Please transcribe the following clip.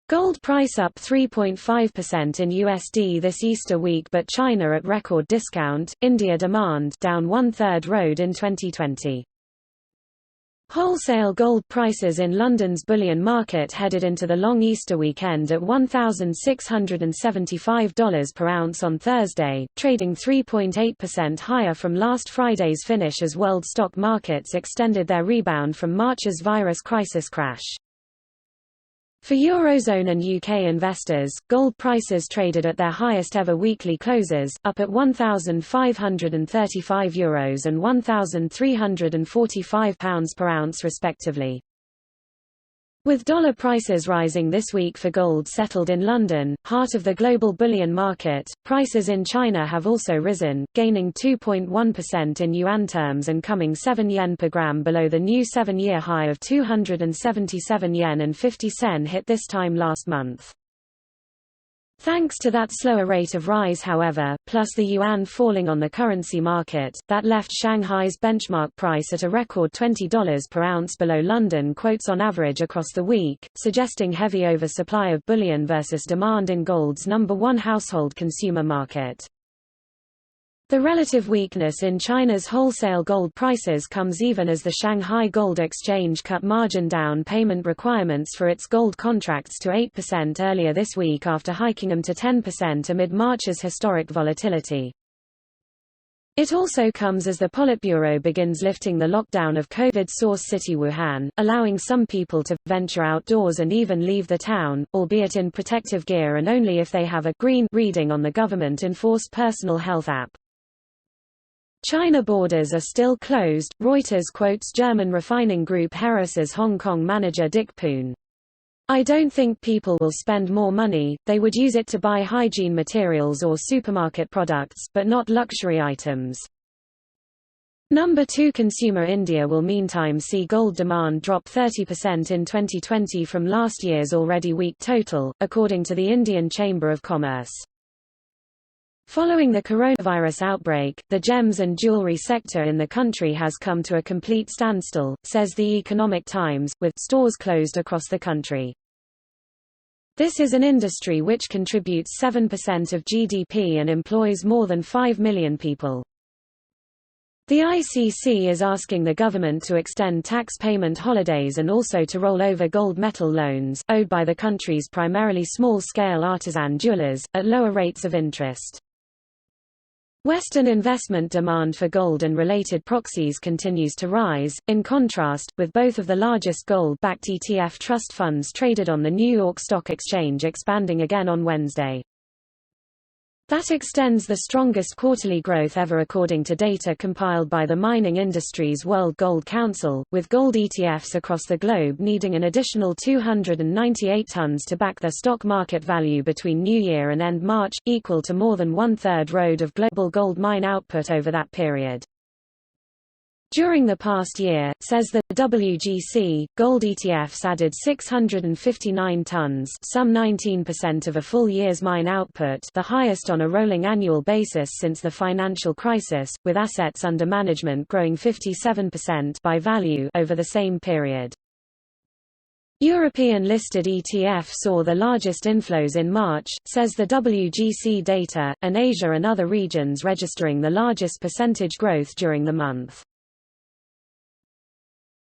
Gold price up 3.5% in USD this Easter week, but China at record discount. India demand down 1/3 rode in 2020. Wholesale gold prices in London's bullion market headed into the long Easter weekend at $1,675 per ounce on Thursday, trading 3.8% higher from last Friday's finish as world stock markets extended their rebound from March's virus crisis crash. For Eurozone and UK investors, gold prices traded at their highest ever weekly closes, up at €1,535 and £1,345 per ounce respectively. With dollar prices rising this week for gold settled in London, heart of the global bullion market, prices in China have also risen, gaining 2.1% in yuan terms and coming 7 yen per gram below the new 7-year high of 277 yen and 50 sen hit this time last month. Thanks to that slower rate of rise, however, plus the yuan falling on the currency market, that left Shanghai's benchmark price at a record $20 per ounce below London quotes on average across the week, suggesting heavy oversupply of bullion versus demand in gold's #1 household consumer market. The relative weakness in China's wholesale gold prices comes even as the Shanghai Gold Exchange cut margin down payment requirements for its gold contracts to 8% earlier this week after hiking them to 10% amid March's historic volatility. It also comes as the Politburo begins lifting the lockdown of COVID source city Wuhan, allowing some people to venture outdoors and even leave the town, albeit in protective gear and only if they have a green reading on the government-enforced personal health app. China borders are still closed, Reuters quotes German refining group Heraus's Hong Kong manager Dick Poon. I don't think people will spend more money, they would use it to buy hygiene materials or supermarket products, but not luxury items. Number 2 consumer India will meantime see gold demand drop 30% in 2020 from last year's already weak total, according to the Indian Chamber of Commerce. Following the coronavirus outbreak, the gems and jewelry sector in the country has come to a complete standstill, says The Economic Times, with stores closed across the country. This is an industry which contributes 7% of GDP and employs more than 5 million people. The ICC is asking the government to extend tax payment holidays and also to roll over gold metal loans, owed by the country's primarily small-scale artisan jewelers, at lower rates of interest. Western investment demand for gold and related proxies continues to rise, in contrast, with both of the largest gold-backed ETF trust funds traded on the New York Stock Exchange expanding again on Wednesday. That extends the strongest quarterly growth ever according to data compiled by the Mining Industry's World Gold Council, with gold ETFs across the globe needing an additional 298 tons to back their stock market value between New Year and end March, equal to more than 1/3 rode of global gold mine output over that period. During the past year, says the WGC, gold ETFs added 659 tons, some 19% of a full year's mine output, the highest on a rolling annual basis since the financial crisis, with assets under management growing 57% by value over the same period. European listed ETF saw the largest inflows in March, says the WGC data, and Asia and other regions registering the largest percentage growth during the month.